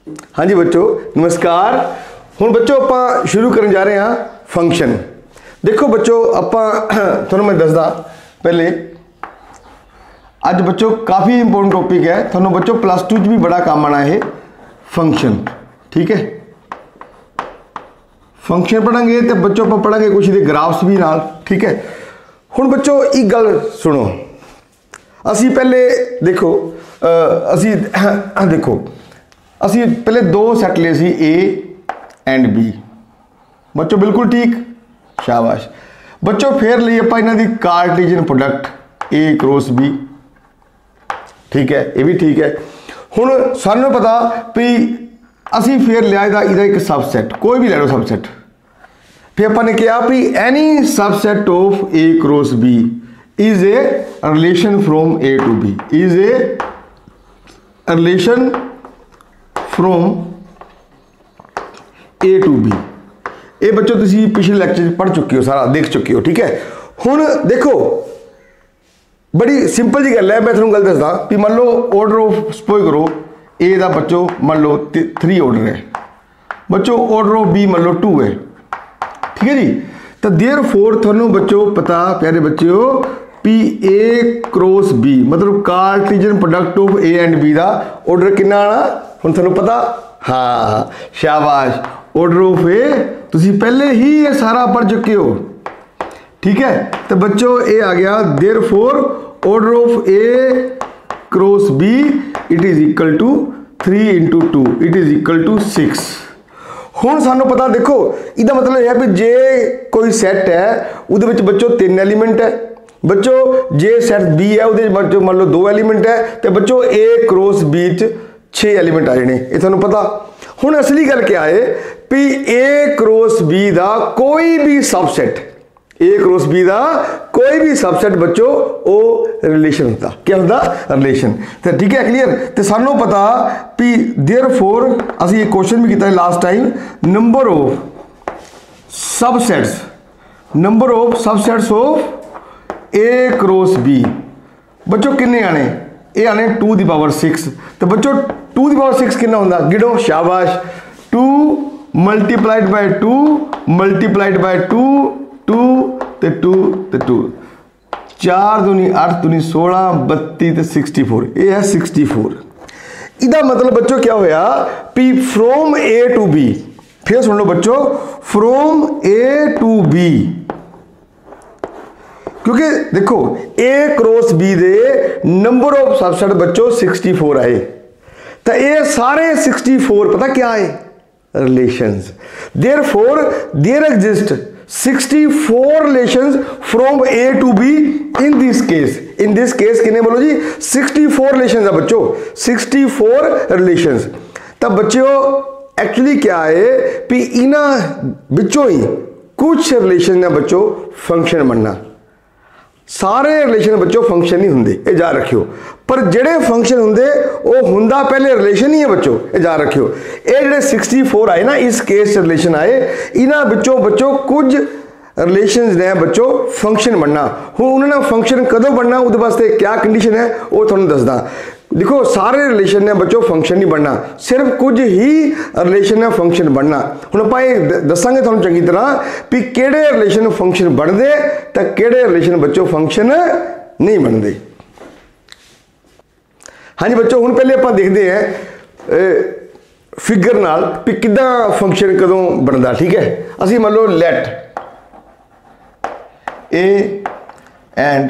हाँ जी बच्चों नमस्कार। हुण बच्चों आप शुरू करने जा रहे हैं फंक्शन। देखो बच्चों आप थोड़ा मैं दसदा पहले अज बच्चों काफ़ी इंपोर्टेंट टॉपिक है, थोड़ा बच्चों प्लस टू भी बड़ा काम आना है फंक्शन। ठीक है, फंक्शन पढ़ांगे तो बच्चों आप पढ़ांगे कुछ दे ग्राफ्स भी नाल। ठीक है, हुण बच्चों एक गल सुनो, असी पहले देखो असी पहले दो सैट ले सी ए एंड बी। बच्चों बिल्कुल ठीक, शाबाश बच्चों। फिर लिए आप इन्हां दी Cartesian product A cross B. ठीक है, ये भी ठीक है। हुण सानू पता भी असी फिर लिया इहदा एक सबसैट, कोई भी ले लो सबसैट। फिर आपने कहा भी any subset of A cross B is a relation from A to B, is a relation from A to B. ये बच्चों तुसी पिछले लेक्चर पढ़ चुके हो, सारा देख चुके हो। ठीक है, हुण देखो बड़ी सिंपल जी गल है, मैं तुहानूं गल दसदा भी मान लो ऑर्डर ऑफ सपोज करो ए दा बच्चों मान लो 3 ऑर्डर है बच्चों, ऑर्डर ऑफ बी मान लो 2 है। ठीक है जी, तो देयरफॉर तुहानूं बच्चों पता प्यारे बच्चों पी ए क्रॉस बी मतलब Cartesian product of A and B का ऑर्डर कितना आना हुण तुहानूं पता। हाँ शाबाश, ऑर्डर ऑफ ए तुसी पहले ही ये सारा पढ़ चुके हो। ठीक है, तो बच्चों ये आ गया therefore order of A cross B it is equal to 3 into 2 it is equal to 6। हुण सानू पता देखो इसका मतलब यह है भी जे कोई सैट है उहदे विच बच्चों 3 एलीमेंट है बच्चों, जे सैट बी है उहदे विच बच्चों मान लो 2 एलीमेंट है, तो बच्चों ए क्रॉस बी 6 एलीमेंट आ जाने, ये तुहानू पता। हुण असली गल क्या है भी ए क्रॉस बी का कोई भी सबसैट, ए क्रॉस बी का कोई भी सबसैट बच्चों वो रिलेशन होता, क्या होता रिलेशन। तो ठीक है क्लियर, तो सानू पता भी देयरफॉर असी एक क्वेश्चन भी किया last time, number of subsets of A cross B बच्चों किन्ने आने, ये आने 2 दी पावर 6। तो बच्चों 2 दी पावर 6 कितना होंदा गिनो, शाबाश 2 मल्टीप्लाइड बाय 2 मल्टीप्लाइड बाय 2 2 ते 2 ते 2 4 दूनी 8 दूनी 16 32 ते 64, ये है 64। इसका मतलब बच्चों क्या होया P from A to B, फिर सुन लो बच्चों फ्रॉम ए टू बी, क्योंकि देखो ए क्रॉस बी दे नंबर ऑफ सबसेट बच्चों 64 आए, तो ये सारे 64 पता क्या है relations. Therefore there exist 64 relations from A to B in this case. In this case कितने बोलो जी 64 रिलेशंस है बच्चों, 64 रिलेशंस। तब बच्चों एक्चुअली क्या है कि इना बच्चों ही कुछ रिलेशन ने बच्चों फंक्शन बनना, सारे रिलेशन बच्चों फंक्शन नहीं होंगे, ये जा रखियो। पर जेड़े फंक्शन होंगे वो हुंदा पहले रिलेशन ही है बच्चों, ये जा रखियो। ये जेड़े 64 आए ना इस केस रिलेशन आए, इन्हां बच्चों कुछ रिलेशंस ने बच्चों फंक्शन बनना। हुण उन्होंने फंक्शन कदों बनना उहदे वास्ते क्या कंडीशन है वो तुहानूं दसदा। देखो सारे रिलेशन ने बच्चों फंक्शन नहीं बनना, सिर्फ कुछ ही रिलेशन ने फंक्शन बनना। हुण आपां ये दसांगे तुहानूं चंगी तरह भी किहड़े रिलेशन फंक्शन बनदे ते किहड़े रिलेशन बच्चों फंक्शन नहीं बनदे। हाँ जी बच्चों, हुण पहले आपां देखदे हैं फिगर नाल भी किदां फंक्शन कदों बनदा। ठीक है, असीं मान लो लेट ए एंड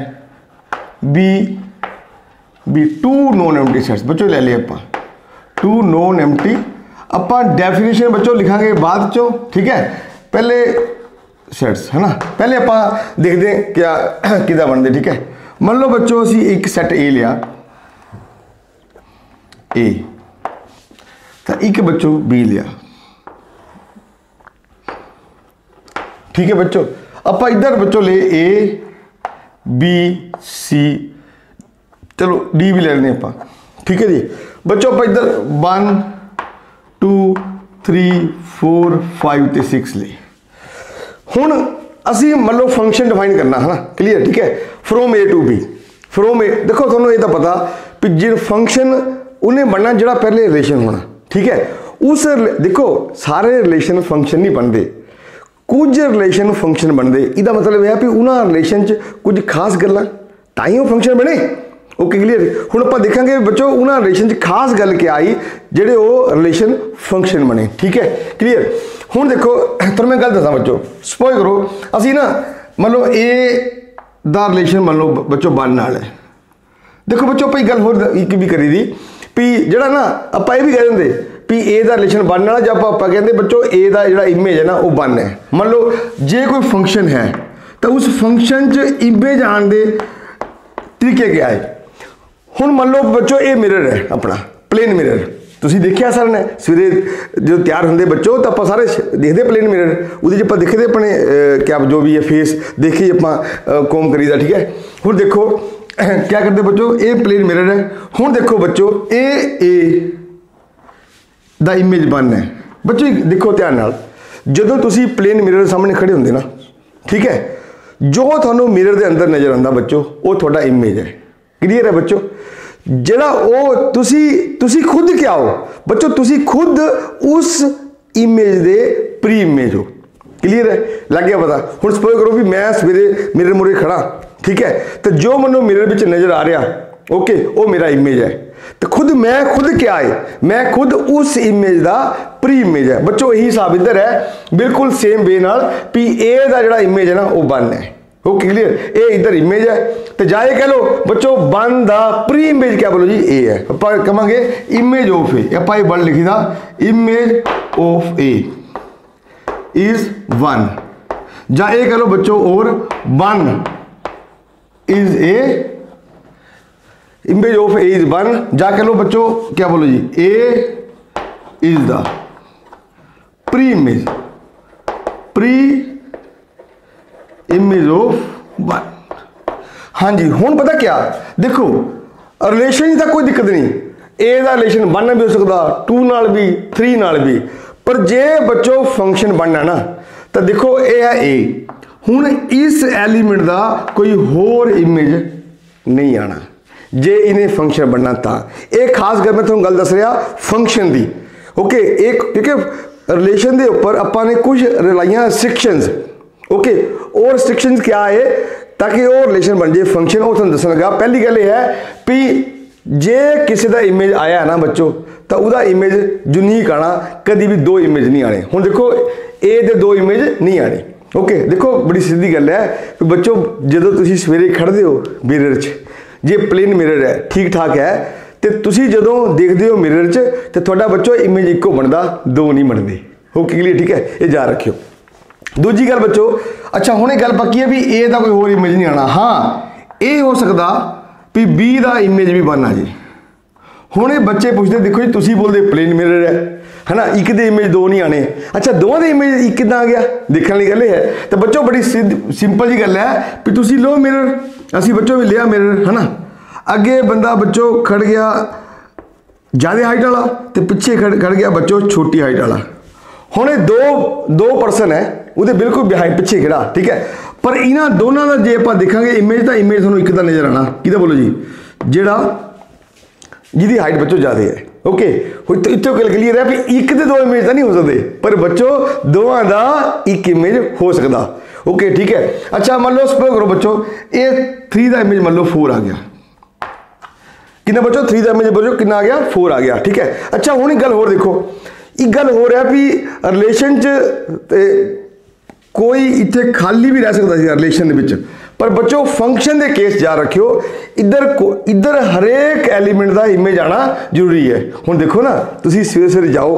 बी भी 2 नॉन एम्प्टी सेट्स बच्चों ले लिए आप 2 नॉन एम्प्टी। आप डेफिनेशन बच्चों लिखांगे बाद चो। ठीक है, पहले सेट्स है ना, पहले आप देखते हैं क्या किदा बनते। ठीक है, मान लो बच्चों असी एक सैट ए लिया ए, तो एक बच्चों बी लिया। ठीक है बच्चों, आप इधर बच्चों ले ए बी सी, चलो डी भी ले लेने आप। ठीक है जी बच्चों, आप इधर 1 2 3 4 5 ते 6 ले। हुण असी मान लो फंक्शन डिफाइन करना है ना, क्लियर। ठीक है, from A to B, from A देखो थोड़ा ये तो पता भी जो फंक्शन उन्हें बनना जो पहले रिलेशन होना। ठीक है, उस देखो सारे रिलेशन फंक्शन नहीं बनते, कुछ रिलेशन फंक्शन बनते। इसका मतलब है भी उन्होंने रिलेशन च कुछ खास गल्लां तां ही वो फंक्शन बने। Okay clear. हुण आपां देखांगे बच्चों उन्होंने रिलेशन च खास गल क्या आई जेडे वो रिलेशन फंक्शन बने। ठीक है क्लीयर। हुण देखो तुहानूं मैं गल दसां बच्चों, सपोज करो असीं ना मान लो ए दा रिलेशन मान लो बच्चों बन नाल है। देखो बच्चों आप गल होर एक भी करी दी भी जिहड़ा ना आपां ये भी कह दिंदे भी ए दा रिलेशन बन वाला, जब आप कहते बच्चों ए दा जिहड़ा इमेज है ना वो बन है। मान लो जे कोई फंक्शन है तो उस फंक्शन च इमेज आने दे तरीके क्या है। हुण मान लो बच्चों ये मिरर है अपना प्लेन मिरर, तुसीं देखिया सर ने सवेरे जो तैयार होंगे बच्चों तो आप सारे देखते प्लेन मिरर, वो आप देखते अपने क्या जो भी है फेस देखे आप कॉम करीदा। ठीक है। हुण देखो क्या करते बच्चों ये प्लेन मिरर है। हुण देखो बच्चों ए दा इमेज बन है। बच्चों देखो ध्यान नाल जदों तुसीं प्लेन मिरर सामने खड़े होंगे ना, ठीक है, जो तुहानूं मिरर के अंदर नज़र आता बच्चों वो तुहाडा इमेज है। क्लीयर है बच्चों। जड़ा वो तुसी खुद क्या हो बच्चों, तुसी खुद उस इमेज दे प्री इमेज हो। क्लीयर है, लग गया पता। हुण सपोज करो भी मैं सवेरे मिरर मुरे खड़ा, ठीक है, तो जो मैनूं मिरर विच नज़र आ रहा ओके वो मेरा इमेज है। तो खुद मैं खुद क्या है, मैं खुद उस इमेज का प्री इमेज है। बच्चों यही हिसाब इधर है बिल्कुल सेम वे नाल भी ए दा जिहड़ा इमेज है ना वो बन है। Okay clear. ए इधर इमेज है तो जाए कह लो बच्चों वन दा प्री इमेज क्या बोलो जी ए है। आप कहेंगे इमेज ऑफ ए, आप ये वन लिखी था image of A is one, जा ए कह लो बच्चों और one is A image of A is one, जा कह लो बच्चों क्या बोलो जी A is the preimage of one. हाँ जी। हुण पता क्या देखो रिलेशन का कोई दिक्कत नहीं, ए का रिलेशन वन भी हो सकता, टू नाल भी, थ्री नाल भी, पर जे बच्चों फंक्शन बनना ना तो देखो ये है ए। हुण इस एलीमेंट का कोई होर इमेज नहीं आना जे इन्हें फंक्शन बनना था। एक खास गल मैं तुहानूं गल दस रहा फंक्शन दी। ओके एक क्योंकि रिलेशन के उपर आपां कुछ लाइया रिस्ट्रिक्शंस। ओके और रिस्ट्रिक्शंस क्या है ताकि वो रिलेशन बन जाए फंक्शन, वो तुहानूं दसन लगा। पहली गल ये है भी जे किसी का इमेज आया ना बच्चों तो वह इमेज यूनीक आना, कभी भी दो इमेज नहीं आने। हुण देखो ए दे दो इमेज नहीं आने। ओके देखो बड़ी सीधी गल है कि बच्चों जो तुसीं सवेरे खड़दे हो मिरर च, जे प्लेन मिरर है ठीक ठाक है तो तुसीं जदों देखते हो मिरर च तो तुहाडा बच्चों इमेज इक्को बनता, दो नहीं बनते। Okay clear. ठीक है, ये जा रखियो। दूजी गल बच्चों अच्छा हुणे गल पक्की है भी ए का कोई होर इमेज नहीं आना। हाँ ये हो सकता भी बी का इमेज भी बनना जी। हुणे बच्चे पूछते देखो जी तुसीं बोलते प्लेन मिरर है ना, एक दे इमेज दो नहीं आने। अच्छा दोवां दे इमेज एक किदां आ गया देखने वाली गल है। तो बच्चों बड़ी सिंपल जी गल है भी तुसीं लो मिरर, असीं बच्चों भी लिया मिरर है ना, अगे बंदा बच्चों खड़ गया ज़्यादा हाइट वाला तो पिछे खड़ गया बच्चों छोटी हाइट वाला। हुणे दो पर्सन है वो बिल्कुल बिहाइंड पिछे खड़ा, ठीक है, पर इन्होंने दोनों का जे आप देखा इमेज तो इमेज थोड़ा एक नज़र आना कि बोलो जी जेड़ा जिहदी हाइट बच्चों ज़्यादा है। ओके इतों गल क्लीयर है भी एक दे दो इमेज तो नहीं हो सकते, पर बच्चों दोवां का एक इमेज हो सकता। ओके ठीक है। अच्छा मान लो सपोज करो बच्चों ये 3 का इमेज मान लो 4 आ गया, कितना बच्चों 3 का इमेज बच्चों कितना आ गया 4 आ गया। ठीक है। अच्छा हुण गल होर देखो एक गल हो रहा भी रिलेशन च कोई इतने खाली भी रह सकता है रिलेशन के, पर बच्चों फंक्शन के केस जा रखियो इधर हरेक एलीमेंट का इमेज आना जरूरी है। हुण देखो ना तुसीं सवेरे जाओ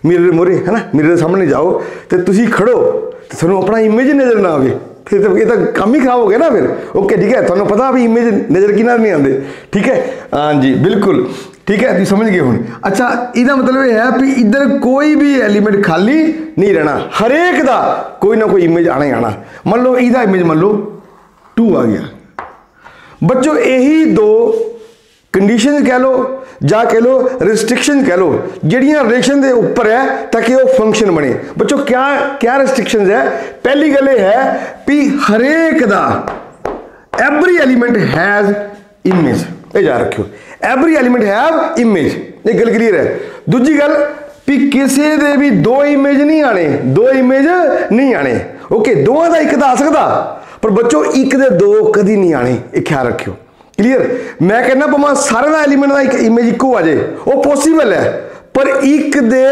मिरर मोरे है ना, मिरर सामने जाओ तो तुसीं खड़ो तो तुहानूं अपना इमेज नज़र ना आवे, फिर तो ये तो काम ही खराब हो गया ना फिर। ओके ठीक है, तुहानूं पता भी इमेज नज़र किना नहीं आते। ठीक है हाँ जी बिल्कुल ठीक है, तुम समझ गए हुण। अच्छा इसका मतलब यह है भी इधर कोई भी एलीमेंट खाली नहीं रहना, हरेक का कोई ना कोई इमेज आना ही आना। मान लो इसका इमेज मान लो 2 आ गया बच्चों, यही दो कंडीशन कह लो या कह लो रिस्ट्रिक्शन कह लो जिहड़ियां रिलेशन के उपर है ताकि वो फंक्शन बने। बच्चों क्या क्या रिस्ट्रिक्शन है, पहली गल यह है भी हरेक का एवरी एलीमेंट हैज इमेज, ये जा रखियो एवरी एलीमेंट हैव इमेज, एक गल क्लीयर है। दूजी गल भी किसी दे भी दो इमेज नहीं आने, दो इमेज नहीं आने। ओके, दोवां दा एक दा आ सकदा, पर बच्चों एक दे दो कदी नहीं आने, ये ख्याल रखियो। क्लीयर? मैं कहना भावें सारे दा एलीमेंट दा एक इमेज इक्को आ जाए, वो पॉसीबल है, पर एक दे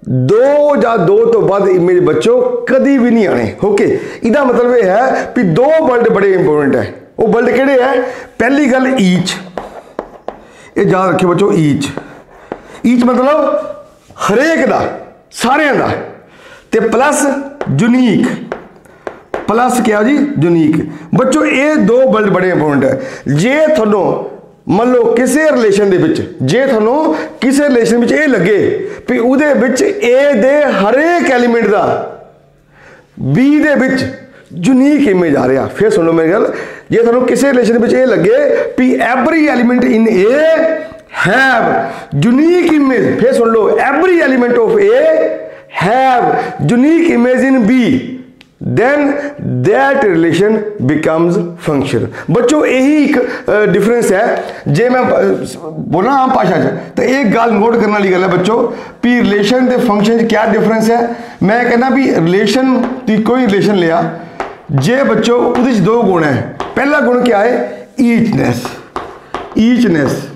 दो या दो तो बाद इमेज बच्चों कदी भी नहीं आने। ओके, इसका मतलब यह है कि दो वर्ड बड़े इंपोर्टेंट है। वो वर्ड किहड़े है? पहली गल ईच, ये याद रखियो बच्चों, ईच। ईच मतलब हरेक दा, सारियां दा, ते प्लस यूनीक, प्लस क्या जी? यूनीक। बच्चों ये दो वर्ड बड़े इंपोर्टेंट है। जे थोनों मान लो किसी रिलेशन दे विच, जे थोनों किसी रिलेशन विच ये लगे भी उहदे विच ए दे हरेक एलीमेंट दा बी दे विच यूनीक इमेज आ रहा, फिर सुनो मेरी गल, जे थोनों किसी रिलेशन विच ये लगे भी every element in A have unique image, फिर सुन लो, every element of A have unique image in B, then that relation becomes function। बच्चों यही एक डिफरेंस है। जे मैं बोला आम भाषा तो एक गल नोट करने वाली गल है बच्चों भी रिलेशन के फंक्शन क्या डिफरेंस है। मैं कहना भी रिलेशन की कोई रिलेशन लिया, जे बच्चों उस दो गुण है। पहला गुण क्या है? ईचनेस, ईचनेस।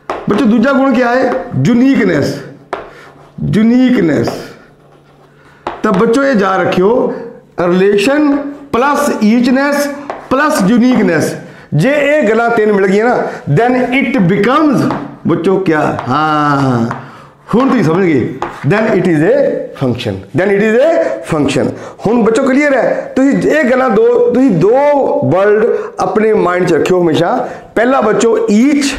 बच्चों दूसरा गुण क्या है? Uniqueness, uniqueness. तब बच्चों ये जा रखियो, relation plus eachness plus uniqueness, जे ये गल्लां तीन मिल गई ना, देन इट बिकम्स बच्चों क्या? हाँ, हुण तुसीं समझ गए, then it is a function, then it is a function. हुण बच्चों क्लीयर है? तुसीं ये गल्लां दो वर्ड अपने माइंड च रखियो हमेशा। पहला बच्चों ईच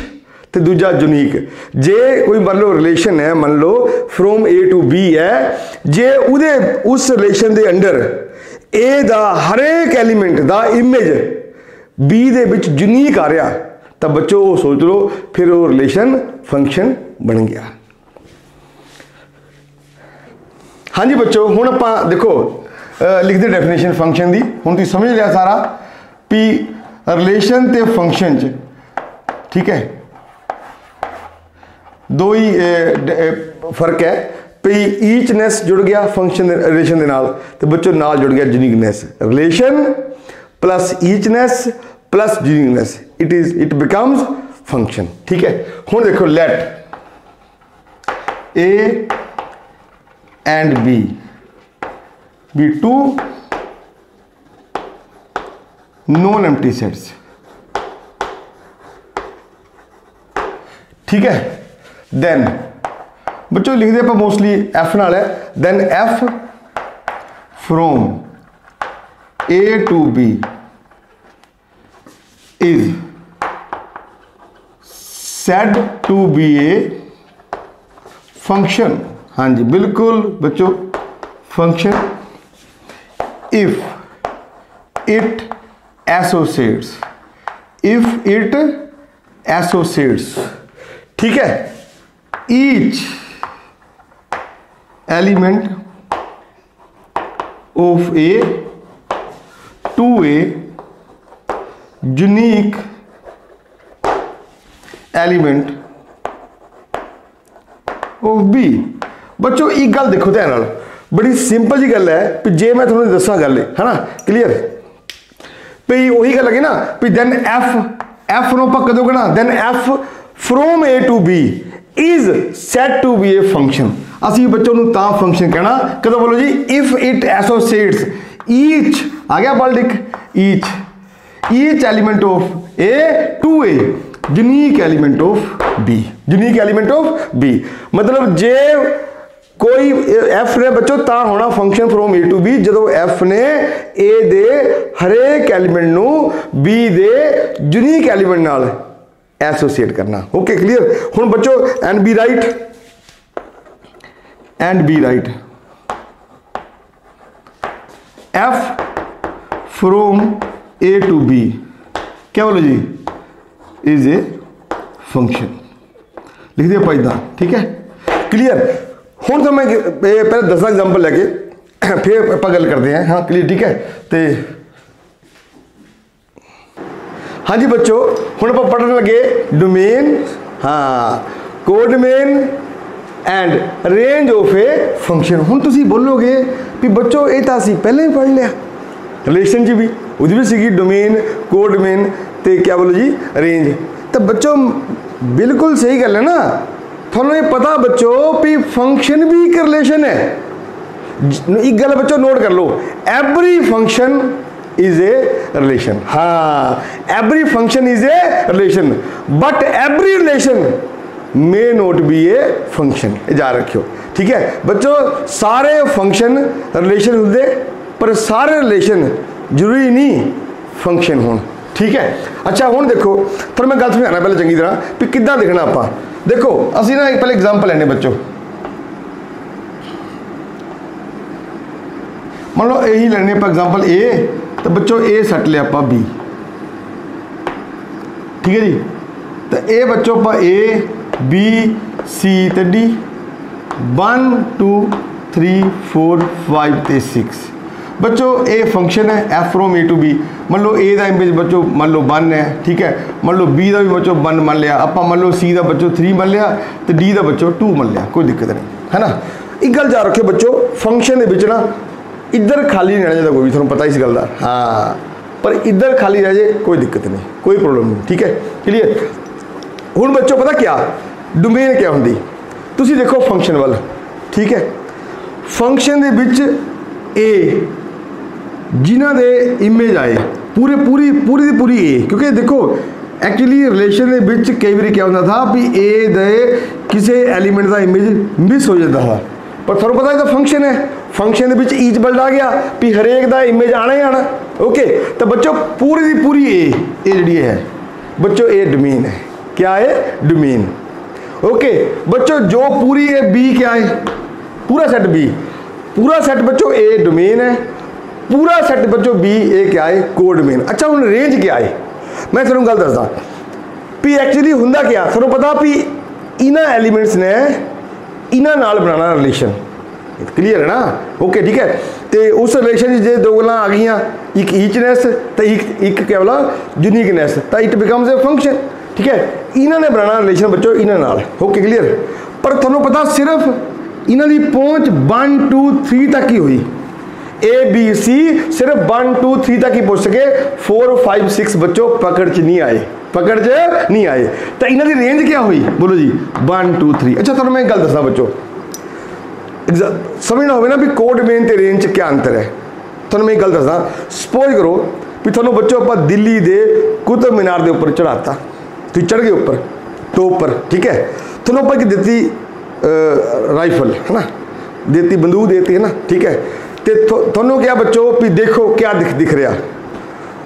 ते दूजा यूनीक। जे कोई मान लो रिलेशन है, मान लो फ्रॉम ए टू बी है, जे उदे उस रिलेशन दे अंडर ए दा हरेक एलीमेंट दा इमेज बी दे विच यूनीक आ रहा, तब बच्चों वो सोच लो फिर वो रिलेशन फंक्शन बन गया। हाँ जी बच्चों, हुण आपां देखो लिखते डेफिनेशन फंक्शन दी। हुण तुसीं समझ लिया सारा भी रिलेशन ते फंक्शन च, ठीक है, दो ही फर्क है भी ईचनेस जुड़ गया फंक्शन रिलेशन के नाल, तो बच्चों नाल जुड़ गया uniqueness. Relation plus eachness plus uniqueness, it becomes function. ठीक है, हुण देखो, let A and B be two non empty sets. ठीक है, देन बच्चों लिखते हैं मोस्टली एफ नाल है, then f from A to B is said to B a function. हाँ जी बिल्कुल बच्चों, function if it associates, if it associates, ठीक है, each element of A to a unique element of B। बच्चों एक गल देखो ध्यान नाल, बड़ी सिंपल जी गल है कि जे मैं तुहानूं दस्सां गल है ना, क्लीयर भी वही गल है ना भी देन एफ नूं आपां कदों कहना, then f from A to B is set to B a function. असी बच्चों को ता फंक्शन कहना कदों, बोलो जी, इफ इट एसोसिएट्स ईच, आ गया वर्ड एक, each element of A to a unique element of B, unique element of B. मतलब जे कोई एफ ने बच्चों ता होना function from A to B जदों एफ ने ए दे हरेक एलिमेंट नू बी दे यूनीक एलिमेंट नाल एसोसिएट करना। Okay clear. हुण बच्चों and B right, and B right, f from A to B क्या बोलो जी, इज ए फंक्शन। लिख दिया पाइदा, ठीक है क्लियर। हुण तो मैं पहले 10 एग्जाम्पल लैके फिर आप गल करते हैं। हाँ क्लियर, ठीक है। तो हाँ जी बच्चों, हुण आप पढ़ने लगे डोमेन, हाँ codomain, and range of A function. हुण तुसीं बोलोगे भी बच्चों ये तो असीं पहले ही पढ़ लिया, रिलेशन च भी उहदी भी सीगी डोमेन, को डोमेन ते क्या बोलो जी रेंज। तो बच्चों बिल्कुल सही गल है ना, थोड़ा ये पता बच्चों भी फंक्शन भी एक रिलेशन है। एक गल बच्चों नोट कर लो, every function is a relation. हाँ, every function is a relation, but every relation may not be a function. याद रखियो, ठीक है बच्चों, सारे फंक्शन रिलेशन होंगे पर सारे रिलेशन जरूरी नहीं फंक्शन हो, ठीक है। अच्छा हुण देखो थोड़ा मैं गल समझाना पहले चंगी तरह भी किद्दां लिखना आपां। देखो असीं ना एक पहले एग्जाम्पल लैने बच्चों, मान लो यही लेने आप एग्जाम्पल ए, तो बच्चों ए सट लिया आप बी, ठीक है जी। तो ए बच्चों आप ए बी सी तो डी, 1 2 3 4 5 ते 6 बच्चों ए फंक्शन है f from A to B. मान लो ए का इमेज बच्चों मान लो 1 है, ठीक है। मान लो बी का भी बच्चों 1 मान लिया, आप मान लो सी का बच्चों 3 मान लिया, तो डी का बच्चों 2 मान लिया, कोई दिक्कत नहीं है ना। एक गल जा रखियो बच्चों, फंक्शन के ना इधर खाली नहीं रहना चाहिए, कोई भी थोड़ा पता इस गल का। हाँ, पर इधर खाली रह जाए कोई दिक्कत नहीं, कोई प्रॉब्लम नहीं, ठीक है क्लियर। हुण बच्चों पता क्या डोमेन क्या होंगी, तुसी देखो फंक्शन वाल, ठीक है। फंक्शन दे विच ए जिन्हां दे इमेज आए पूरी दी पूरी ए, क्योंकि देखो एक्चुअली रिलेशन दे विच कई बार क्या होता था भी ए दे किसी एलीमेंट का इमेज मिस हो जाता था, पर थोड़ा पता है तो फंक्शन है, फंक्शन दे विच ईच बल्ड आ गया भी हरेक का इमेज आना ही आना। ओके, तो बच्चों पूरी दी पूरी ए जी है बच्चों ए डोमेन है, क्या है डोमेन। ओके बच्चों जो पूरी ए बी क्या है, पूरा सेट बी, पूरा सेट बच्चों ए डोमेन है, पूरा सेट बच्चों बी ए क्या है को डोमेन। अच्छा हुण रेंज क्या है, मैं तुहानूं गल दसदा भी एक्चुअली हुंदा क्या, तुहानूं पता भी इन्हां एलीमेंट्स ने इन्हां नाल बनाना रिलेशन, क्लीयर है ना। ओके ठीक है, तो उस रिलेशन जे दो गल्लां आ गईयां, एक ईचनेस तो एक क्या बोला यूनिकनेस, तो इट बिकम्स ए फंक्शन, ठीक है। इन्हां ने बनाना रिलेशन बच्चों इन्हां नाल, ओके क्लीयर। पर तुहानूं पता सिर्फ इन्हां दी पहुंच 1 2 3 तक ही हुई, ए बी सी सिर्फ 1 2 3 तक ही पहुंच सके, 4 5 6 बच्चों पकड़ च नहीं आए, पकड़ च नहीं आए। तो इन्हां दी रेंज क्या हुई बोलो जी 1 2 3। अच्छा तुहानूं मैं एक गल दसदा बच्चों, समझना होवे ना भी कोड मेन ते रेंज च क्या अंतर है। तुहानूं मैं एक गल दसदा, सपोज करो भी तुहानूं बच्चों आपां दिल्ली दे कुतुब मीनार दे उपर चढ़ाता, तुसीं चढ़ गए उपर तो उपर, ठीक है। तुहानूं आपां एक दित्ती राइफल है ना, देती बंदूक देती है ना, ठीक है। तो तुहानूं क्या बच्चों भी देखो क्या दिख रहा,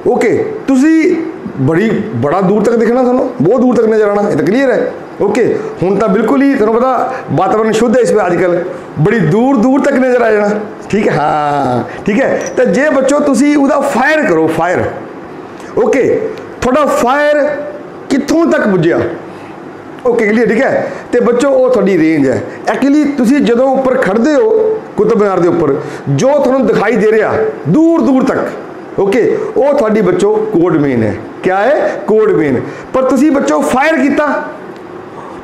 ओके तुसी बड़ा दूर तक दिखना, तुहानूं बहुत दूर तक नजर आना, ये तो क्लीयर है। ओके हुण तो बिल्कुल ही तुहानूं पता वातावरण शुद्ध है इस पर आजकल, बड़ी दूर दूर तक नजर आ जाना, ठीक है। हाँ ठीक है, तो जे बच्चों तुसी उहदा फायर करो, फायर ओके थोड़ा फायर कित्थों तक पुज्जिया, ओके क्लीयर ठीक है। तो बच्चों वो थोड़ी रेंज है। एक्चुअली तुसी जदों उपर खड़दे हो कुतुब मीनार के उपर, जो तुहानूं दिखाई दे रहा दूर दूर तक, ओके वो थोड़ी बच्चों कोड मेन है, क्या है कोड मेन। पर तुसी बच्चों फायर किया,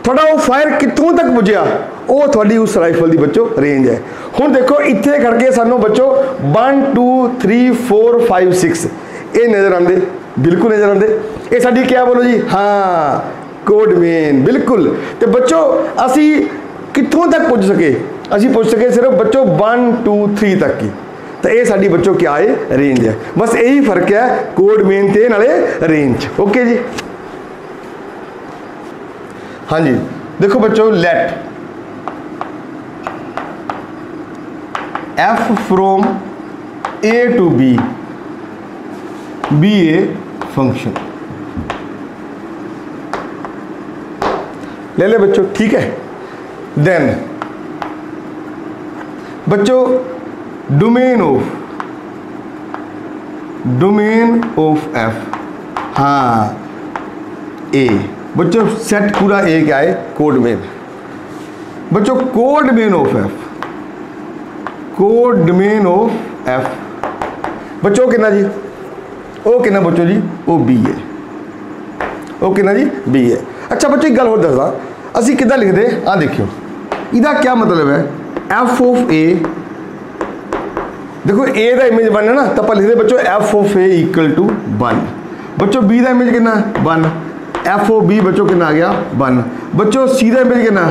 थोड़ा वो फायर कितों तक पुज्या, वो थोड़ी उस राइफल की बच्चों रेंज है। हुण देखो इत्थे खड़के सानूं बच्चों 1 2 3 4 5 6 ये नज़र आते, बिल्कुल नज़र आते, ये साडी क्या बोलो जी हाँ कोड मेन बिल्कुल। तो बच्चों असी कितों तक पुज सके, असी पुज सके सिर्फ बच्चों 1 2 3 तक की, तो ये साडी बच्चों क्या है रेंज है। बस यही फर्क है कोड मेन ते नाले रेंज। ओके जी हाँ जी, देखो बच्चों let f from A to B a function, ले ले बच्चों ठीक है। देन बच्चों डोमेन ऑफ एफ, हाँ ए बच्चों सेट पूरा ए क्या है कोड मेन। बच्चों code main of f, codomain of f बच्चों कितना जी, ओ कितना बच्चों जी ओ बी है, ओ कितना जी बी है। अच्छा बच्चों एक गल होर दसदा, असी किद्दां लिखदे आ देखियो, ਇਹਦਾ क्या मतलब है एफ ऑफ ए, देखो ए का इमेज 1 है ना, तो आप लिखते बच्चों f of A equal to 1। बच्चों बी का इमेज कितना 1, एफ ऑफ बी बच्चों कितना आ गया 1। बच्चों सी का इमेज कितना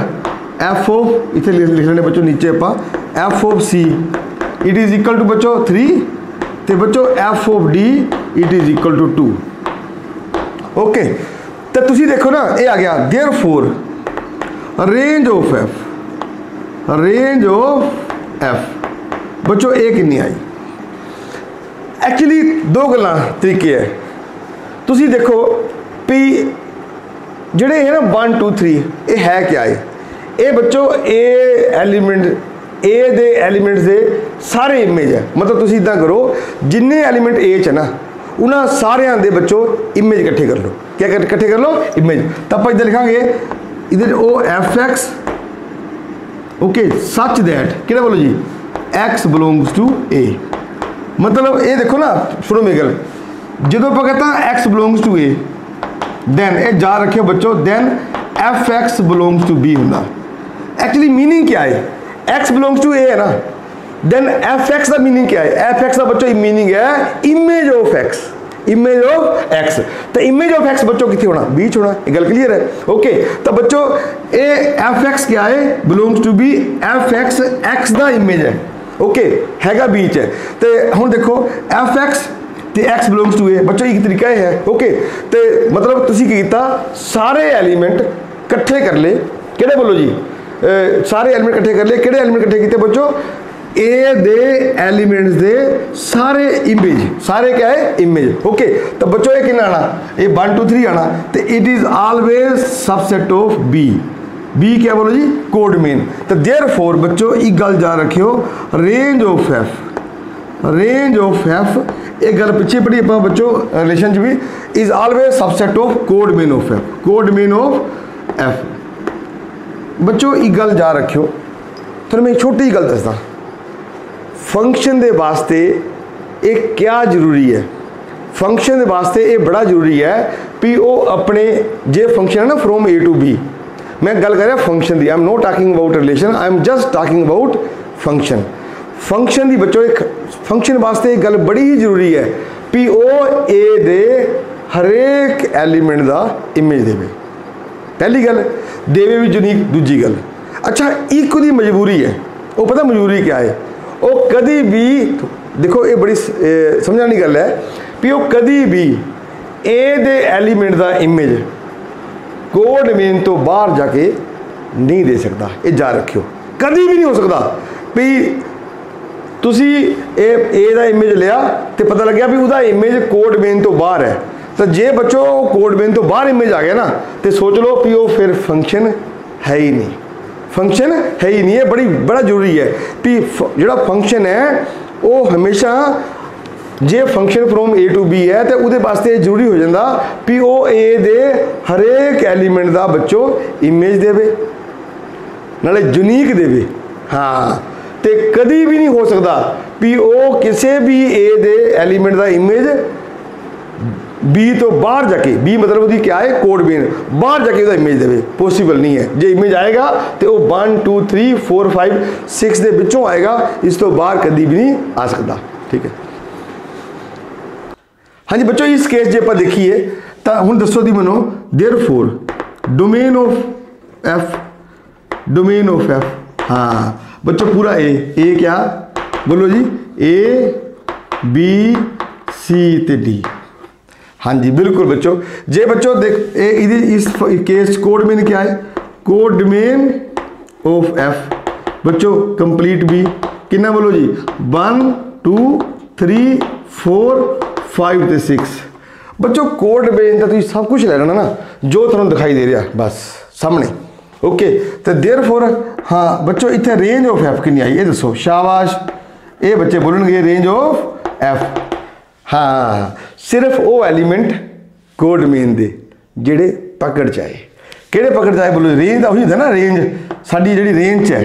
एफ ऑफ, इतने लिख लेने बच्चों नीचे आप f of C it is equal to बच्चों 3, तो बच्चों f of D it is equal to 2। Okay, तो तुसी देखो ना ये आ गया therefore range of f, range of f बच्चों ए कितनी आई। एक्चुअली दो गल्लां तरीके है, तुसी देखो भी जिहड़े है ना 1 2 3 ये है क्या है, ये बच्चों ए एलीमेंट ए दे एलीमेंट्स दे सारे इमेज है। मतलब तुसी इदां करो जिन्ने एलीमेंट ए च है ना उन्हां सारियां दे बच्चों इमेज इकट्ठे कर लो, क्या इकट्ठे कर लो इमेज। तो आप इधर लिखांगे इधर ओ f x okay such that कि बोलो जी एक्स बिलोंग्स टू ए। मतलब ये देखो ना सुनो मेरी गल, जो आप कहता x belongs to A then ये जा रखे बच्चों then f x belongs to B होंगे। एक्चुअली मीनिंग क्या है, एक्स बिलोंग्स टू ए है ना, दैन एफ एक्स का मीनिंग क्या है, एफ एक्स का बच्चों मीनिंग है image of x, image of x. तो इमेज ऑफ एक्स बच्चों कितने होना बीच होना, ये गल क्लियर है। ओके, तो बच्चों ए एफ एक्स क्या है belongs to B, f x x का इमेज है ओके हैगा बीच है। तो हुण देखो एफ एक्स तो एक्स बिलोंग्स टू ए बच्चों एक तरीका है ओके। तो मतलब तुसी की कीता सारे एलीमेंट कट्ठे कर ले, किहड़े बोलो जी सारे एलीमेंट कट्ठे कर ले, किहड़े एलीमेंट कट्ठे कीते बच्चों ए दे एलीमेंट्स दे सारे इमेज, सारे क्या है इमेज ओके। तो बच्चों ये कितना आना, ये 1 2 3 आना, तो it is always subset of B, B क्या बोलो जी कोड मेन। तो देयरफॉर बच्चों एक गल जा रखियो range of f, range of f एक गल पिछे पढ़ी आप बच्चों रिलेशन च भी is always subset of codomain of f, codomain of f. बच्चों एक गल जा रखियो तो मैं छोटी गल दसदा, फंक्शन दे वास्ते एक क्या जरूरी है, फंक्शन दे वास्ते ये बड़ा जरूरी है भी वो अपने जे फंक्शन है ना फ्रॉम ए टू बी, मैं गल कर रहा फंक्शन दी, I am not talking about relation, I am just talking about function. Function दी बच्चों एक फंक्शन वास्ते एक गल बड़ी ही जरूरी है भी ओ ए दे हरेक एलीमेंट का इमेज देवे, पहली गल देवे भी यूनीक, दूजी गल अच्छा एक दी मजबूरी है, वो पता मजबूरी क्या है, वो कभी भी देखो ये बड़ी समझने वाली गल है भी वो कभी भी ए दे एलीमेंट का इमेज कोड मेन तो बाहर जाके नहीं दे सकता, ये जा रखियो कभी भी नहीं हो सकता भी तुसी ए दा इमेज लिया तो पता लग्या भी उसका इमेज कोड मेन तो बाहर है, तो जे बच्चों कोड मेन तो बाहर इमेज आ गया ना तो सोच लो कि वो फिर फंक्शन है ही नहीं, फंक्शन है ही नहीं है। बड़ा जरूरी है कि जो फंक्शन है वो हमेशा जे function from A to B है तो वो वास्ते जरूरी हो जाता भी वो ए दे हरेक एलीमेंट का बच्चों इमेज देवे नाले यूनीक देवे। हाँ, तो कभी भी नहीं हो सकता भी वो किसी भी ए दे एलीमेंट का इमेज बी तो बाहर जाके, बी मतलब उसकी क्या है कोड मेन, बाहर जाके उसका इमेज देवे, पॉसिबल नहीं है। जो इमेज आएगा तो वो 1 2 3 4 5 6 के बिचों आएगा, इस तो बाहर कभी भी नहीं आ सकता। ठीक है हाँ जी बच्चों, इस केस जो आप देखिए तो हम दसो दी मनो therefore domain of F, domain of F हाँ बच्चों पूरा ए क्या बोलो जी ए बी सी ते डी। हाँ जी बिल्कुल बच्चों, जे बच्चों देख इस केस कोड मेन क्या है, कोड मेन ऑफ एफ बच्चों कंप्लीट बी कितना बोलो जी 1 2 3 4 5 ते 6 बच्चों कोड मेन तो सब कुछ ले लेना ना जो तुम दिखाई दे रहा बस सामने ओके। तो देयरफॉर हाँ बच्चों इतने रेंज ऑफ एफ कितनी आई ये दसो, शाबाश ये बच्चे बोलेंगे रेंज ऑफ एफ। हाँ सिर्फ वो एलीमेंट कोड मेन दे जेड़े पकड़ चाहे, किहड़े पकड़ चाहे बोलो रेंज का होता ना, रेंज साड़ी जी रेंज है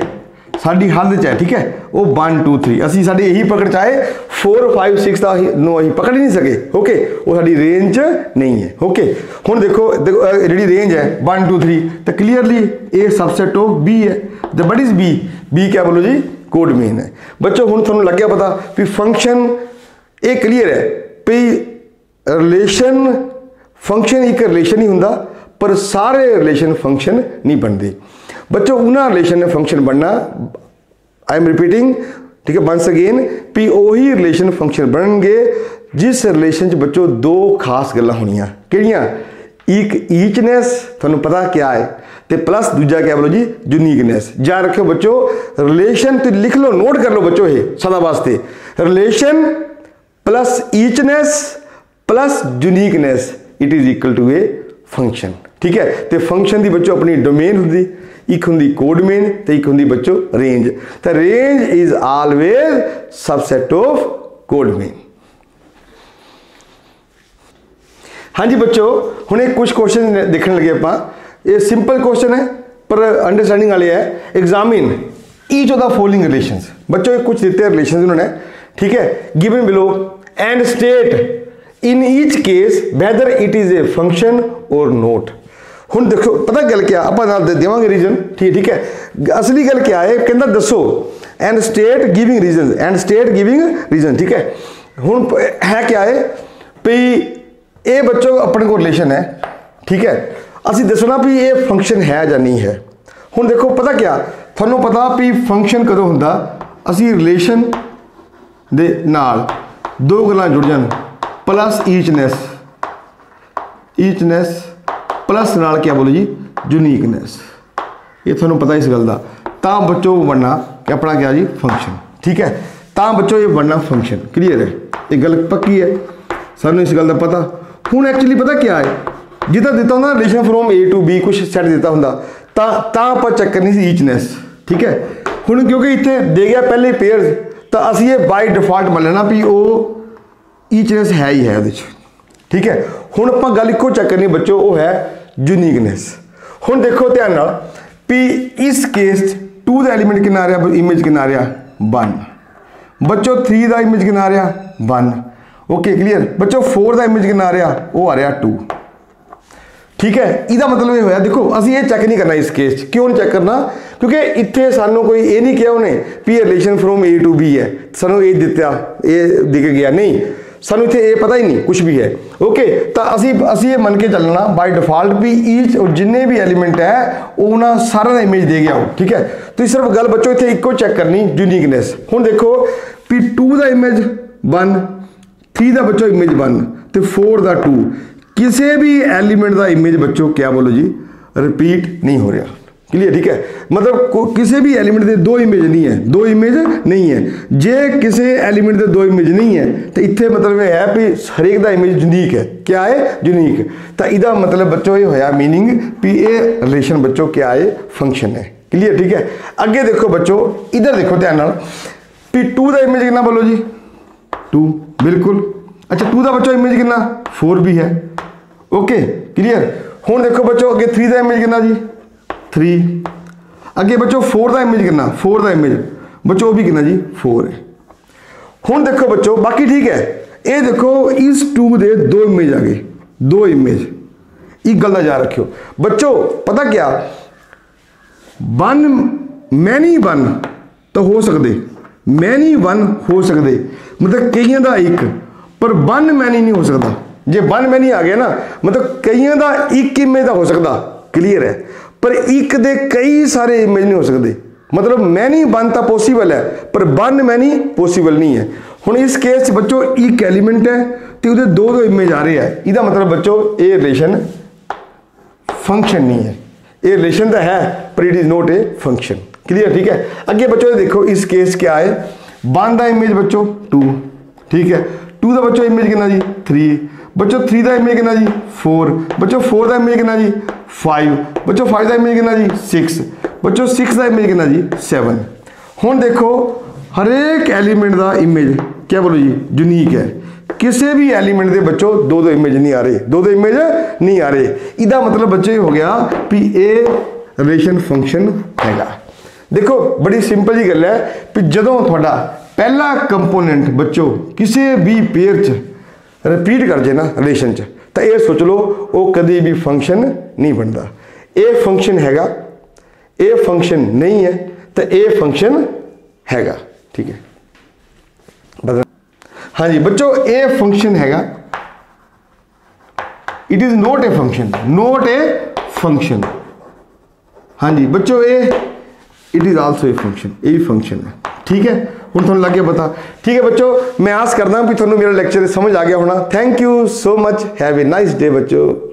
साड़ी हद च है ठीक है वो 1 2 3 असी साड़ी यही पकड़ चाहे 4 5 6 का नो अं पकड़ ही नहीं सके ओके, वो साड़ी रेंज नहीं है ओके। हुण देखो जी रेंज है 1 2 3 तो clearly a subset of B है, the what is B, B क्या बोलो जी, कोडमेन है। बच्चों हुण तुहानूं लग गया पता भी फंक्शन ये क्लीयर है भी रिलेशन फंक्शन एक रिलेशन ही हुंदा पर सारे रिलेशन फंक्शन नहीं बनते। बच्चों उन्होंने रिलेशन ने फंक्शन बनना, आई एम रिपीटिंग, ठीक है, वंस अगेन भी वही रिलेशन फंक्शन बननगे जिस रिलेशन च बच्चों दो खास गल्लां होणियां, किहड़ियां, एक ईचनेस तुहानूं पता क्या है, तो प्लस दूजा क्या बोलो जी, यूनीकनेस। याद रखो बच्चों रिलेशन तो लिख लो, नोट कर लो बच्चों, ये सदा वास्ते relation plus eachness plus uniqueness it is equal to a function. ठीक है, तो फंक्शन की बच्चों अपनी डोमेन होंगी, एक होंगी कोडमेन तो एक होंगी बच्चों रेंज। तो range is always subset of कोडमेन। हाँ जी बच्चों, हुणे कुछ क्वेश्चन देखने लगे आप, ये सिंपल क्वेश्चन है पर अंडरस्टैंडिंग वाले है। Examine each of the following relations. बच्चों ये कुछ देते हैं रिलेशंस उन्होंने, ठीक है, given below and state in each case weather it is a function और नोट। हुण देखो पता गल क्या, आप देवांगे रीजन, ठीक है, असली गल क्या है, कहता दसो and state giving reason, and state giving reason. ठीक है, हुण है क्या है भी ये बच्चों अपने को रिलेशन है, ठीक है, असी दसना भी ये फंक्शन है या नहीं है। हुण देखो पता क्या, थानू पता भी फंक्शन कदों हुंदा, असी रिलेशन दे नाल दो गल्लां जुड़ जान प्लस ईचनेस, ईचनेस प्लस नाल क्या बोलो जी, यूनीकनेस। ये थानू पता इस गल का, तां बच्चों बनना कि अपना क्या जी, फंक्शन। ठीक है, तां बच्चों ये बनना फंक्शन। क्लीयर है, ये गल पक्की है, सानू इस गल का पता। हुण एक्चुअली पता क्या है, जिदा दिता होंदा relation from A to B कुछ सैट दिता होंदा तां आपां चेक करनी सी ईचनेस। ठीक है, हुण क्योंकि इत्थे दे गया पहले पेयर, तो असीं ये बाय डिफॉल्ट मान लेना भी वो ईचनेस है ही है उहदे च। ठीक है, हुण आपां गल इक्को चेक करनी बच्चों, वो है यूनीकनेस। हुण देखो ध्यान नाल भी इस केस 2 का एलीमेंट कितना आ रहा, इमेज कितना आ रहा, 1। बच्चों 3 का इमेज कितना आ रहा, 1। Okay clear. बच्चों 4 का इमेज कितना आ रहा, वो आ रहा 2। ठीक है, इसका मतलब ये होया, देखो असीं ये चेक नहीं करना इस केस, क्यों नहीं चेक करना, क्योंकि इत्थे सानू कोई ये नहीं किया उन्हें भी relation from A to B है, सानू ये दिता, ये दिख गया, नहीं, सानू इत्थे ये पता ही नहीं कुछ भी है। ओके, तो असी ये मन के चलना बाय डिफॉल्ट भी ईच और जिन्ने भी एलीमेंट है उन्होंने सारा इमेज दे गया हो। ठीक है, तो सिर्फ गल बच्चों इत्थे इक्को चेक करनी, यूनीकनेस। हुण देखो भी 2 का इमेज 1, 3 का बच्चों इमेज 1 तो 4 का 2, किसी भी एलीमेंट का इमेज बच्चों क्या बोलो जी, रिपीट नहीं हो रहा। क्लियर। ठीक है, मतलब किसी भी एलीमेंट के 2 इमेज नहीं है, 2 इमेज नहीं है। जे किसी एलीमेंट के 2 इमेज नहीं है तो इत्थे मतलब यह है भी हरेक का इमेज यूनीक है। क्या है, यूनीक। तो इसका मतलब बच्चों ये होया मीनिंग भी ये रिलेशन बच्चों क्या है, फंक्शन है। क्लियर। ठीक है, अगे देखो बच्चों, इधर देखो ध्यान नाल भी 2 का इमेज कितना बोलो जी, 2, बिल्कुल। अच्छा 2 का बच्चों इमेज कितना, 4 भी है। Okay clear. हुण देखो बच्चों अगे 3 का इमेज कितना जी, 3। अगे बच्चों 4 का इमेज कितना, 4 का इमेज बच्चों वो भी कितना जी, 4 है। हुण देखो बच्चों बाकी ठीक है, ये देखो इस 2 के 2 इमेज आ गए, 2 इमेज। एक गल का याद रखियो बच्चों, पता क्या 1 मैनी 1 तो हो सकते, मैनी 1 हो सकते, मतलब कईयों का एक, पर 1 मैनी नहीं हो सकता। जे 1 मैनी आ गया ना, मतलब कईयों का एक इमेज का हो सकता। क्लीयर है, पर एक दे कई सारे इमेज नहीं हो सकते। मतलब मैनी 1 तो पॉसिबल है पर 1 मैनी पॉसिबल नहीं है। हुण इस केस बच्चों एक एलीमेंट है तो उहदे 2 इमेज आ रहे हैं, इसका मतलब बच्चों ये रिलेशन फंक्शन नहीं है। ये रिलेशन तो है पर it is not a function. Clear. ठीक है, अगे बच्चों देखो इस केस क्या है, 1 का इमेज बच्चों 2, ठीक है। 2 का बच्चों इमेज कितना जी, 3। बच्चों 3 का इमेज कितना जी, 4। बच्चों 4 का इमेज कितना जी, 5। बच्चों 5 का इमेज कितना जी, 6। बच्चों 6 का इमेज कितना जी, 7। हुण देखो हर एक एलीमेंट का इमेज क्या बोलो जी, यूनीक है। किसी भी एलीमेंट के बच्चों 2 इमेज नहीं आ रहे, 2 इमेज नहीं आ रहे। इसका मतलब बच्चे हो गया भी ये रिलेशन फंक्शन हैगा। देखो बड़ी सिंपल जी गल है भी जदों थोड़ा पहला कंपोनेंट बच्चों किसी भी पेयर च रिपीट कर जाए ना रिलेशन च, तो ये सोच लो वो कभी भी फंक्शन नहीं बनता। ये फंक्शन हैगा, ए फंक्शन नहीं है तो ए फंक्शन हैगा। ठीक है हाँ जी बच्चों, ए फंक्शन हैगा, it is not a function, not a function. हाँ जी बच्चों, a it is also a function, a function है। ठीक है हुण तुहानूं लग गया पता। ठीक है बच्चों, मैं आस करदा भी तुहानूं मेरा लेक्चर समझ आ गया होना। Thank you so much, have a nice day बच्चों।